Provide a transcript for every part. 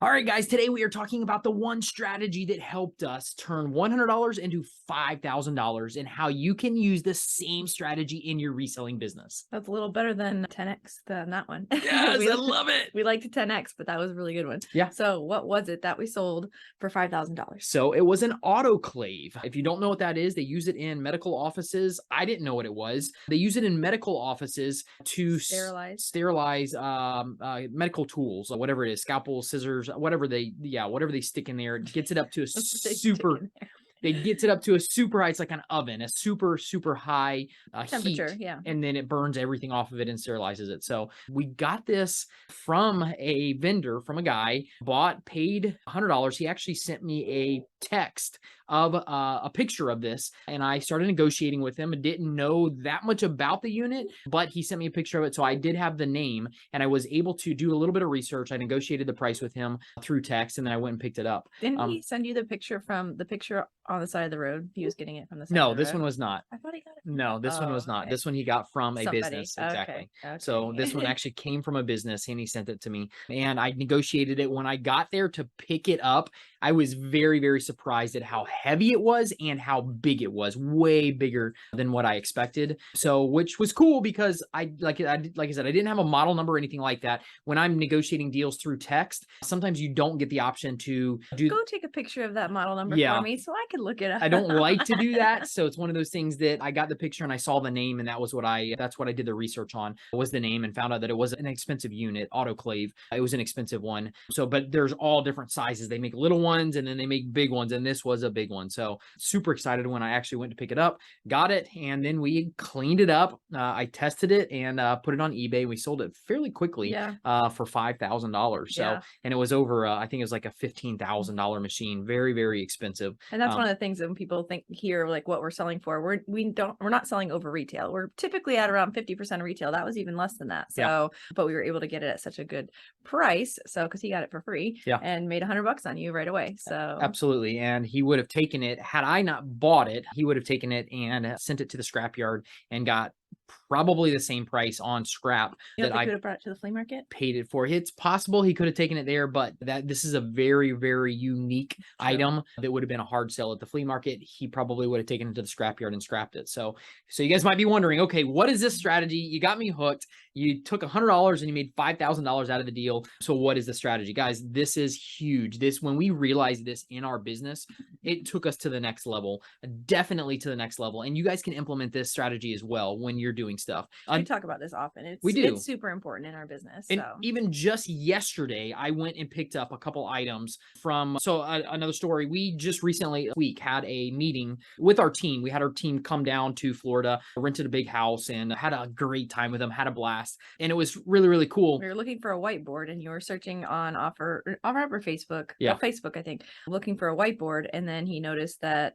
All right, guys, today we are talking about the one strategy that helped us turn $100 into $5,000 and how you can use the same strategy in your reselling business. That's a little better than 10x than that one. Yes, I love it. We liked 10x, but that was a really good one. Yeah. So what was it that we sold for $5,000? So it was an autoclave. If you don't know what that is, they use it in medical offices. I didn't know what it was. They use it in medical offices to sterilize medical tools, or whatever it is, scalpels, scissors, whatever they stick in there. It gets it up to a It gets it up to a super high, it's like an oven, a super, super high temperature, heat, yeah. and then it burns everything off of it and sterilizes it. So we got this from a vendor, from a guy, paid $100. He actually sent me a text of a picture of this, and I started negotiating with him. I didn't know that much about the unit, but he sent me a picture of it, so I did have the name, and I was able to do a little bit of research. I negotiated the price with him through text, and then I went and picked it up. Didn't he send you the picture on the side of the road? He was getting it from the side No, of the this road. one was not. I thought he got it. No, this one was not. Okay. This one he got from a Somebody. business. Exactly. Okay. So this one actually came from a business, and he sent it to me, and I negotiated it. When I got there to pick it up, I was very, very surprised at how heavy it was and how big it was. Way bigger than what I expected. So, which was cool because like I said, I didn't have a model number or anything like that. When I'm negotiating deals through text, sometimes you don't get the option to Go take a picture of that model number for me so I can look it up. I don't like to do that. So it's one of those things that I got the picture and I saw the name, and that's what I did the research on, was the name, and found out that it was an expensive unit, autoclave. It was an expensive one. So, but there's all different sizes. They make little ones and then they make big ones, and this was a big one. So super excited when I actually went to pick it up, got it, and then we cleaned it up. I tested it and put it on eBay. We sold it fairly quickly for $5,000. So, and it was over, I think it was like a $15,000 machine. Very, very expensive. And that's one of the things that when people hear like what we're selling for, we're not selling over retail. We're typically at around 50% of retail. That was even less than that. So, but we were able to get it at such a good price. So, cause he got it for free and made $100 on you right away. So absolutely. And he would have taken it, had I not bought it, he would have taken it and sent it to the scrapyard and got probably the same price on scrap that I could have brought it to the flea market, paid it for. It's possible he could have taken it there, but this is a very, very unique item that would have been a hard sell at the flea market. He probably would have taken it to the scrapyard and scrapped it. So you guys might be wondering, okay, what is this strategy? You got me hooked. You took $100 and you made $5,000 out of the deal. So what is the strategy? Guys, this is huge. When we realized this in our business, it took us to the next level, definitely to the next level. And you guys can implement this strategy as well when you're doing stuff. We talk about this often. We do. It's super important in our business. And even just yesterday, I went and picked up a couple items from, another story. We just recently this week had a meeting with our team. We had our team come down to Florida, rented a big house, and had a great time with them, had a blast. And it was really, really cool. We were looking for a whiteboard, and you were searching on offer Facebook. Yeah. Facebook, I think, looking for a whiteboard. And then he noticed that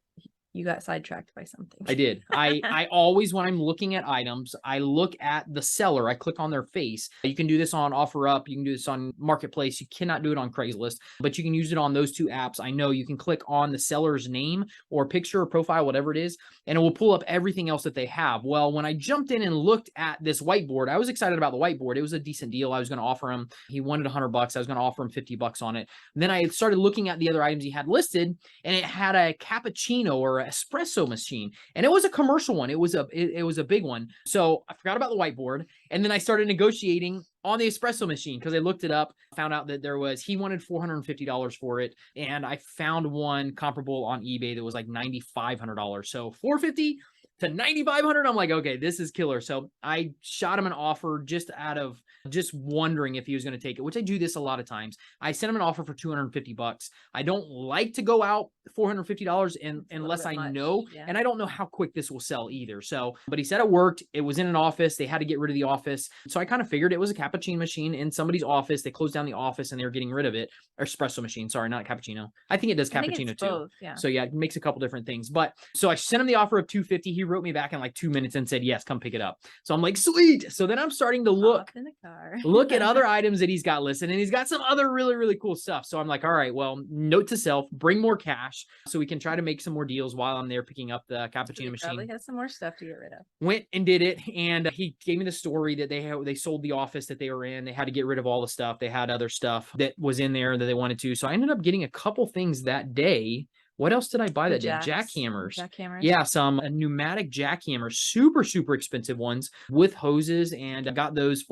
you got sidetracked by something. I did. I always, when I'm looking at items, I look at the seller. I click on their face. You can do this on OfferUp. You can do this on Marketplace. You cannot do it on Craigslist, but you can use it on those two apps. I know you can click on the seller's name or picture or profile, whatever it is, and it will pull up everything else that they have. Well, when I jumped in and looked at this whiteboard, I was excited about the whiteboard. It was a decent deal. I was going to offer him, he wanted $100. I was going to offer him $50 on it. And then I started looking at the other items he had listed, and it had a cappuccino or espresso machine, and it was a commercial one. It was a big one. So I forgot about the whiteboard, and then I started negotiating on the espresso machine because I looked it up, found out that he wanted $450 for it, and I found one comparable on eBay that was like $9,500. So $450 to $9,500. I'm like, okay, this is killer. So I shot him an offer just out of just wondering if he was going to take it, which I do this a lot of times. I sent him an offer for $250. I don't like to go out $450 unless I know, and I don't know how quick this will sell either. So, but he said it worked. It was in an office. They had to get rid of the office. So I kind of figured it was a cappuccino machine in somebody's office. They closed down the office and they were getting rid of it. Or espresso machine. Sorry, not cappuccino. I think it does cappuccino too. Both, yeah. So yeah, it makes a couple different things. But so I sent him the offer of $250. He wrote me back in like 2 minutes and said, yes, come pick it up. So I'm like, sweet. So then I'm starting to look at other items that he's got listed, and he's got some other really, really cool stuff. So I'm like, all right, well, note to self, bring more cash. cash so we can try to make some more deals while I'm there picking up the cappuccino machine. Probably has some more stuff to get rid of. Went and did it, and he gave me the story that they sold the office that they were in. They had to get rid of all the stuff. They had other stuff that was in there that they wanted to. So I ended up getting a couple things that day. What else did I buy that day? Jackhammers. Jackhammers. Yeah, some pneumatic jackhammers, super expensive ones with hoses, and I got those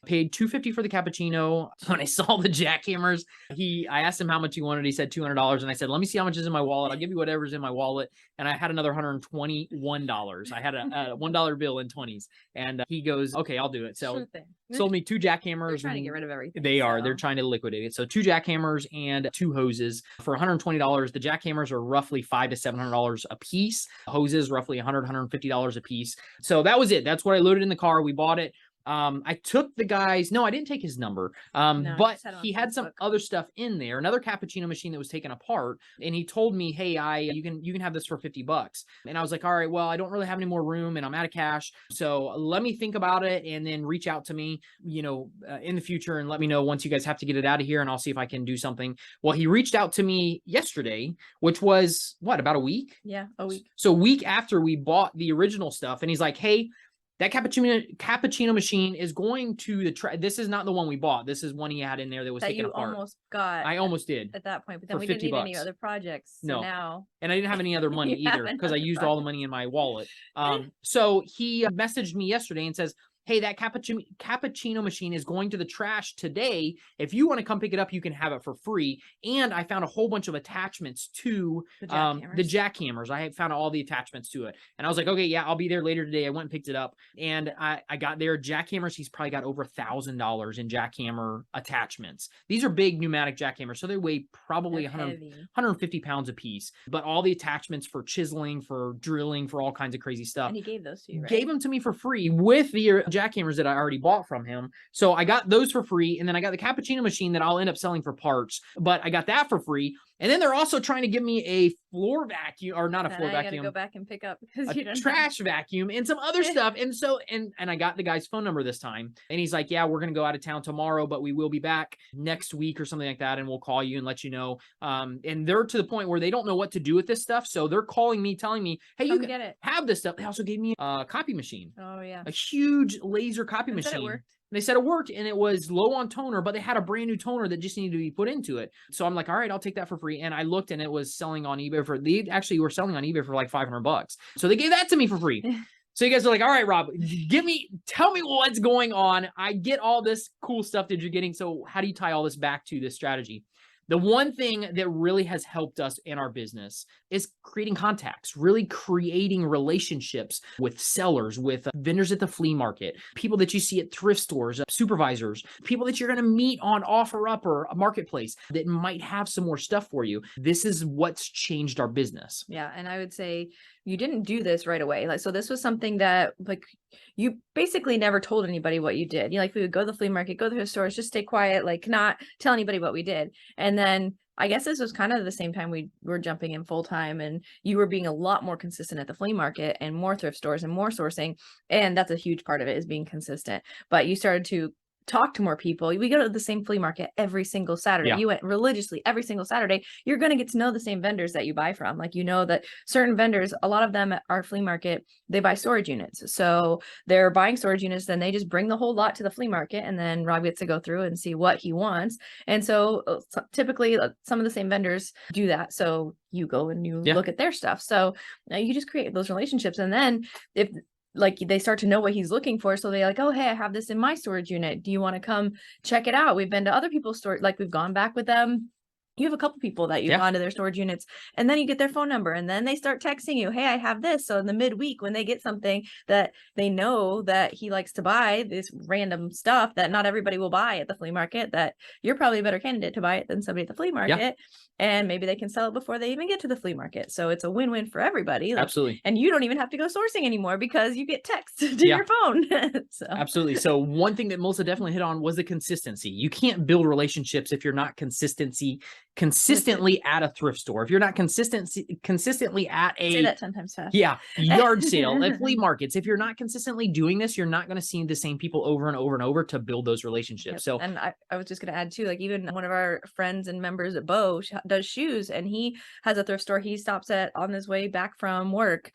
paid $250 for the cappuccino. When I saw the jackhammers, I asked him how much he wanted. He said $200, and I said, "Let me see how much is in my wallet. I'll give you whatever's in my wallet." And I had another $121. I had a $1 bill in 20s, and he goes, "Okay, I'll do it." So sold me 2 jackhammers. They're trying to get rid of everything. They are. They're trying to liquidate it. So 2 jackhammers and 2 hoses for $120. The jackhammers are roughly $500 to $700 a piece. Hoses roughly $150 a piece. So that was it. That's what I loaded in the car. We bought it. I took the guy's, no, I didn't take his number. But he had some other stuff in there, another cappuccino machine that was taken apart. And he told me, "Hey, you can have this for $50. And I was like, "All right, well, I don't really have any more room and I'm out of cash. So let me think about it and then reach out to me, in the future and let me know once you guys have to get it out of here and I'll see if I can do something." Well, he reached out to me yesterday, which was about a week? Yeah, a week. So a week after we bought the original stuff. And he's like, "Hey, that cappuccino machine is going to this is not the one we bought. This is one he had in there that was taken apart." Almost got. I almost did at that point, but then for we didn't need $50. any other projects. So no, now. And I didn't have any other money either because I used all the money in my wallet. So he messaged me yesterday and says, "Hey, that cappuccino machine is going to the trash today. If you want to come pick it up, you can have it for free." And I found a whole bunch of attachments to the jackhammers. I found all the attachments to it. And I was like, "Okay, yeah, I'll be there later today." I went and picked it up. And I got there. Jackhammers, he's probably got over $1,000 in jackhammer attachments. These are big pneumatic jackhammers. So they weigh probably 150 pounds a piece. But all the attachments for chiseling, for drilling, for all kinds of crazy stuff. And he gave those to you, right? Gave them to me for free with the jackhammers that I already bought from him. So I got those for free. And then I got the cappuccino machine that I'll end up selling for parts, but I got that for free. And then they're also trying to give me a floor vacuum, or not a floor vacuum. I gotta go back and pick up because you don't trash vacuum and some other stuff. And so, and I got the guy's phone number this time, and he's like, "Yeah, we're gonna go out of town tomorrow, but we will be back next week or something like that, and we'll call you and let you know." And they're to the point where they don't know what to do with this stuff, so they're calling me, telling me, "Hey, you can have this stuff." They also gave me a copy machine. Oh yeah, a huge laser copy machine. They said it worked and it was low on toner, but they had a brand new toner that just needed to be put into it. So I'm like, "All right, I'll take that for free." And I looked and it was selling on eBay they actually were selling on eBay for like $500. So they gave that to me for free. So you guys are like, "All right, Rob, tell me what's going on. I get all this cool stuff that you're getting. So how do you tie all this back to this strategy?" The one thing that really has helped us in our business is creating contacts, really creating relationships with sellers, with vendors at the flea market, people that you see at thrift stores, supervisors, people that you're going to meet on OfferUp or a marketplace that might have some more stuff for you. This is what's changed our business. Yeah. And I would say you didn't do this right away. So this was something that you basically never told anybody what you did. We would go to the flea market, go to the stores, just stay quiet, not tell anybody what we did. And then I guess this was kind of the same time we were jumping in full time, and you were being a lot more consistent at the flea market and more thrift stores and more sourcing. And that's a huge part of it, is being consistent. But you started to talk to more people. We go to the same flea market every single Saturday. You went religiously every single Saturday. You're going to get to know the same vendors that you buy from. That certain vendors, a lot of them at our flea market, they buy storage units. So they're buying storage units, then they just bring the whole lot to the flea market, and then Rob gets to go through and see what he wants. And so typically some of the same vendors do that. So you go and you look at their stuff. So you just create those relationships. And then if they start to know what he's looking for. So they're like, "Oh, hey, I have this in my storage unit. Do you want to come check it out?" We've been to other people's storage, we've gone back with them. You have a couple people that you've gone to their storage units, and then you get their phone number, and then they start texting you, "Hey, I have this." So in the midweek, when they get something that they know that he likes to buy, this random stuff that not everybody will buy at the flea market, that you're probably a better candidate to buy it than somebody at the flea market. And maybe they can sell it before they even get to the flea market. So it's a win-win for everybody. Absolutely. And you don't even have to go sourcing anymore because you get text to your phone. Absolutely. So one thing that Melissa definitely hit on was the consistency. You can't build relationships if you're not consistently at a thrift store, if you're not consistently at Say a that 10 times fast. yard sale, at flea markets, if you're not consistently doing this, you're not going to see the same people over and over and over to build those relationships. So, and I was just going to add too, like even one of our friends and members at Bo does shoes, and he has a thrift store he stops at on his way back from work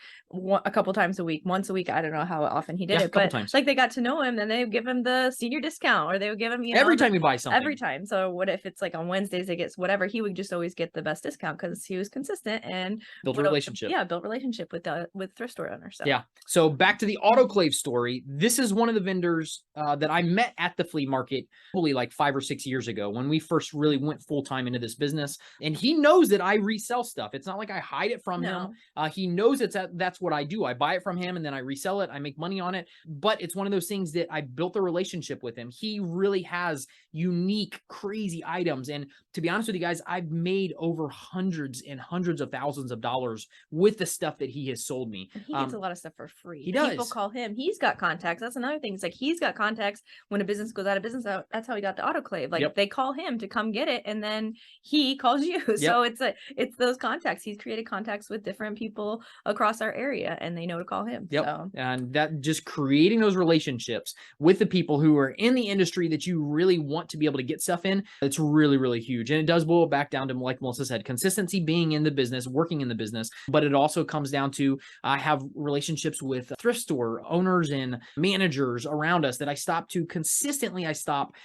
a couple times a week, once a week. I don't know how often he did it, but times. like they got to know him, and they would give him the senior discount, or they would give him, every time you buy something. Every time. So what if it's like on Wednesdays they get whatever, he would just always get the best discount because he was consistent and built a relationship. Built relationship with thrift store owners. So. Yeah. So back to the autoclave story. This is one of the vendors that I met at the flea market probably like 5 or 6 years ago when we first really went full time into this business. And he knows that I resell stuff. It's not like I hide it from him. He knows that's what I do. I buy it from him and then I resell it. I make money on it. But it's one of those things that I built a relationship with him. He really has unique, crazy items. And to be honest with you guys, I've made over hundreds and hundreds of thousands of dollars with the stuff that he has sold me. He gets a lot of stuff for free. He does. People call him. He's got contacts. That's another thing. It's like he's got contacts when a business goes out of business. That's how he got the autoclave. Like they call him to come get it, and then he calls you. So it's those contacts. He's created contacts with different people across our area, and they know to call him. So. And that just creating those relationships with the people who are in the industry that you really want to be able to get stuff in, it's really, really huge. And it does boil back down to, like Melissa said, consistency, being in the business, working in the business. But it also comes down to, I have relationships with thrift store owners and managers around us that I stop to consistently.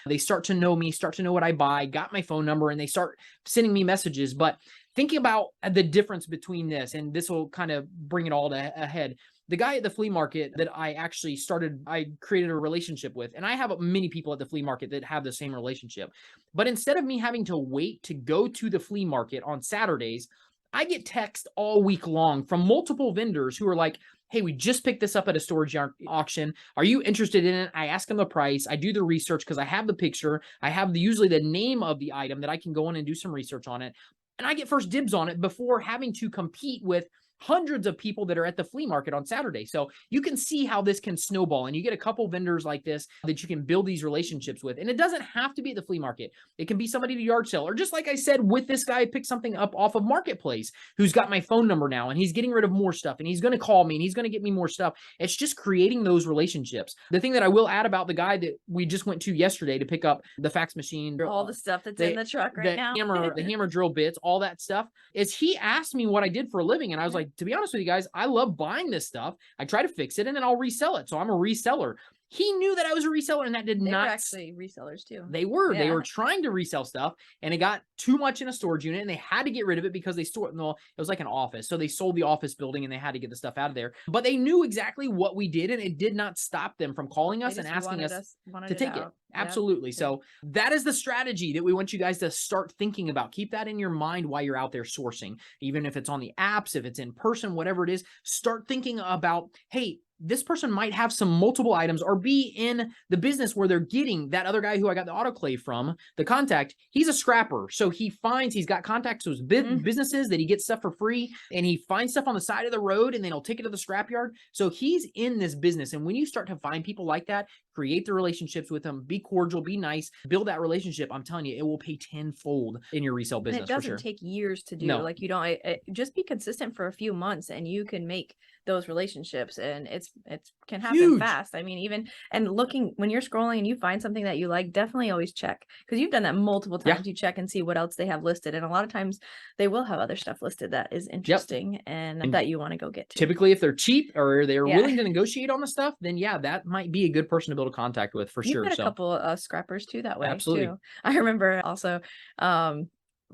They start to know me, start to know what I buy, got my phone number, and they start sending me messages. But thinking about the difference between this, and this will kind of bring it all to a head. The guy at the flea market that I created a relationship with, and I have many people at the flea market that have the same relationship. But instead of me having to wait to go to the flea market on Saturdays, I get text all week long from multiple vendors who are like, hey, we just picked this up at a storage yard auction. Are you interested in it? I ask them the price. I do the research because I have the picture. I have usually the name of the item that I can go in and do some research on it. And I get first dibs on it before having to compete with hundreds of people that are at the flea market on Saturday. So you can see how this can snowball, and you get a couple vendors like this that you can build these relationships with. And it doesn't have to be at the flea market. It can be somebody at a yard sale, or just like I said, with this guy, I picked something up off of Marketplace who's got my phone number now, and he's getting rid of more stuff, and he's going to call me, and he's going to get me more stuff. It's just creating those relationships. The thing that I will add about the guy that we just went to yesterday to pick up the fax machine, all the stuff that's in the truck right now, the hammer drill bits, all that stuff, is he asked me what I did for a living. And I was like, to be honest with you guys, I love buying this stuff. I try to fix it and then I'll resell it. So I'm a reseller. He knew that I was a reseller, and that did not. They were actually resellers too. They were trying to resell stuff, and it got too much in a storage unit, and they had to get rid of it because they stored, it was like an office. So they sold the office building and they had to get the stuff out of there. But they knew exactly what we did, and it did not stop them from calling us and asking us to take it. Absolutely. Yeah. So that is the strategy that we want you guys to start thinking about. Keep that in your mind while you're out there sourcing, even if it's on the apps, if it's in person, whatever it is. Start thinking about, hey, this person might have some multiple items, or be in the business where they're getting that other guy who I got the autoclave from, the contact. He's a scrapper. So he's got contacts with businesses that he gets stuff for free, and he finds stuff on the side of the road, and then he'll take it to the scrapyard. So he's in this business. And when you start to find people like that, create the relationships with them, be cordial, be nice, build that relationship. I'm telling you, it will pay tenfold in your resale business. And it doesn't take years to do. Like, you don't just be consistent for a few months, and you can make those relationships, and it can happen fast. I mean, even looking when you're scrolling and you find something that you like, definitely always check, because you've done that multiple times. You check and see what else they have listed, and a lot of times they will have other stuff listed that is interesting and that you want to go get to. Typically, if they're cheap or they're willing to negotiate on the stuff, then that might be a good person to build a contact with for sure. You've got a couple scrappers too that way. Absolutely. Too. I remember also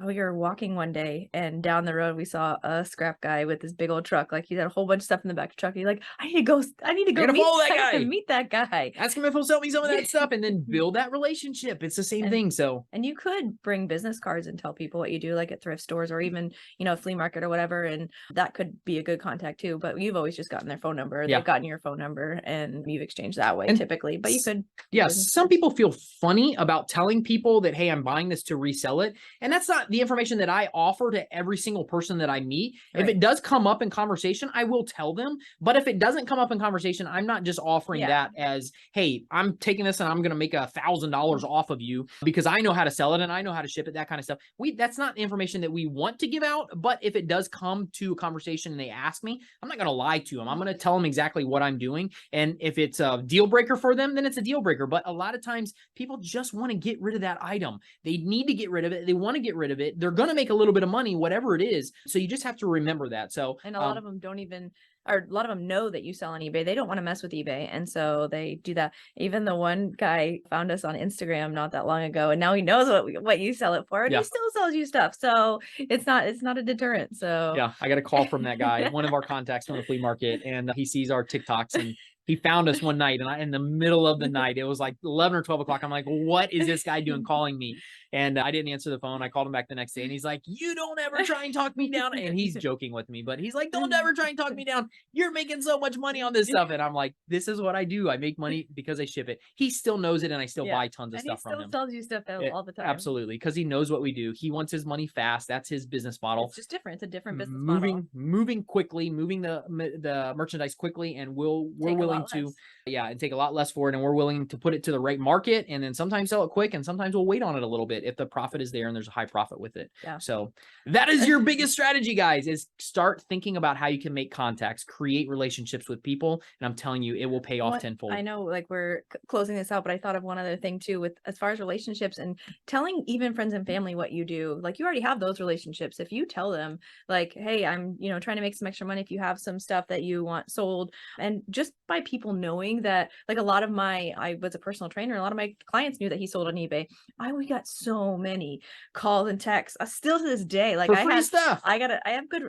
we were walking one day, and down the road we saw a scrap guy with this big old truck. Like, he had a whole bunch of stuff in the back of the truck. He's like, I need to go meet that guy. Ask him if he'll sell me some of that stuff, and then build that relationship. It's the same thing. So, and you could bring business cards and tell people what you do, like at thrift stores or even, flea market or whatever. And that could be a good contact too. But you've always just gotten their phone number. They've gotten your phone number, and you've exchanged that way typically. But you could. Yeah. Some people feel funny about telling people that, hey, I'm buying this to resell it. And that's not the information that I offer to every single person that I meet. If Right. it does come up in conversation, I will tell them. But if it doesn't come up in conversation, I'm not just offering that as, hey, I'm taking this and I'm going to make $1,000 off of you because I know how to sell it and I know how to ship it, that kind of stuff. That's not information that we want to give out. But if it does come to a conversation and they ask me, I'm not going to lie to them. I'm going to tell them exactly what I'm doing. And if it's a deal breaker for them, then it's a deal breaker. But a lot of times people just want to get rid of that item. They need to get rid of it. They want to get rid of it. They're going to make a little bit of money, whatever it is. So you just have to remember that. So, and a lot of them don't even, or a lot of them know that you sell on eBay. They don't want to mess with eBay. And so they do that. Even the one guy found us on Instagram not that long ago, and now he knows what you sell it for, and he still sells you stuff. So it's not a deterrent. So yeah, I got a call from that guy, one of our contacts from the flea market, and he sees our TikToks and he found us one night, and in the middle of the night, it was like 11 or 12 o'clock. I'm like, what is this guy doing calling me? And I didn't answer the phone. I called him back the next day, and he's like, you don't ever try and talk me down. And he's joking with me, but he's like, don't ever try and talk me down. You're making so much money on this stuff. And I'm like, this is what I do. I make money because I ship it. He still knows it, and I still buy tons of stuff from him. He still sells you stuff all the time. Absolutely, because he knows what we do. He wants his money fast. That's his business model. It's just different. It's a different business model. Moving quickly, moving the merchandise quickly, and we're willing to and take a lot less for it, and we're willing to put it to the right market, and then sometimes sell it quick, and sometimes we'll wait on it a little bit if the profit is there and there's a high profit with it. So that is your biggest strategy, guys, is start thinking about how you can make contacts, create relationships with people, and I'm telling you, it will pay off tenfold. I know, like, we're closing this out, but I thought of one other thing too, with as far as relationships and telling even friends and family what you do. Like, you already have those relationships. If you tell them, like, hey, I'm trying to make some extra money, if you have some stuff that you want sold, and just by people knowing that, like, I was a personal trainer, a lot of my clients knew that he sold on eBay. We got so many calls and texts still to this day. Like, for free stuff. I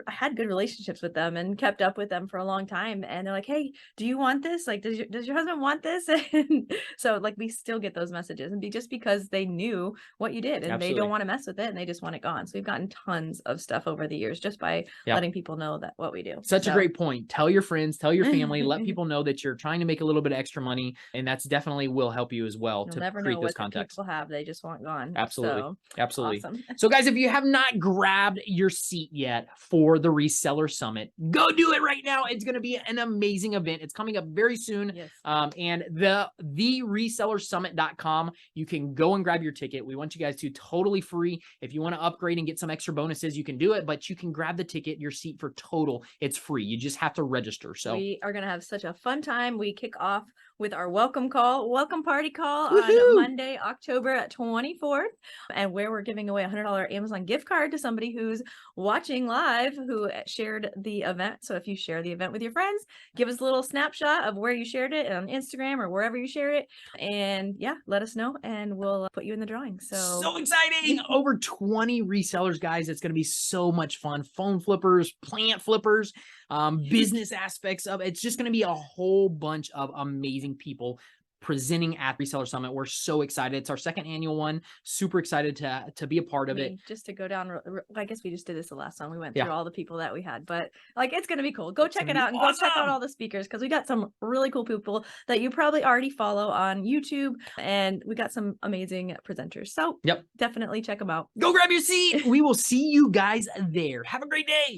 had good relationships with them and kept up with them for a long time. And they're like, hey, do you want this? Like, does your husband want this? And so, like, we still get those messages, and just because they knew what you did, and they don't want to mess with it, and they just want it gone. So we've gotten tons of stuff over the years just by letting people know that what we do. Such a great point. Tell your friends, tell your family, let people know that you're trying to make a little bit of extra money, and that's definitely will help you as well. You'll to never create know those what contacts. People have, they just want gone. Absolutely. So, absolutely. Awesome. So, guys, if you have not grabbed your seat yet for the Reseller Summit, go do it right now. It's going to be an amazing event. It's coming up very soon. Yes. And the resellersummit.com, you can go and grab your ticket. We want you guys to totally free. If you want to upgrade and get some extra bonuses, you can do it, but you can grab the ticket, your seat for total. It's free. You just have to register. So we are going to have such a fun time. We kick off with our welcome party call on Monday, October 24th, and where we're giving away a $100 Amazon gift card to somebody who's watching live who shared the event. So if you share the event with your friends, give us a little snapshot of where you shared it on Instagram or wherever you share it, and let us know, and we'll put you in the drawing. So exciting. Over 20 resellers, guys. It's going to be so much fun. Phone flippers, plant flippers, business aspects of it. It's just going to be a whole bunch of amazing people presenting at Reseller Summit. We're so excited. It's our second annual one. Super excited to be a part of it. Just to go down, I guess we just did this the last time. We went through all the people that we had, but like, it's going to be cool. Go check it out, and go check out all the speakers, because we got some really cool people that you probably already follow on YouTube, and we got some amazing presenters. So definitely check them out. Go grab your seat. We will see you guys there. Have a great day.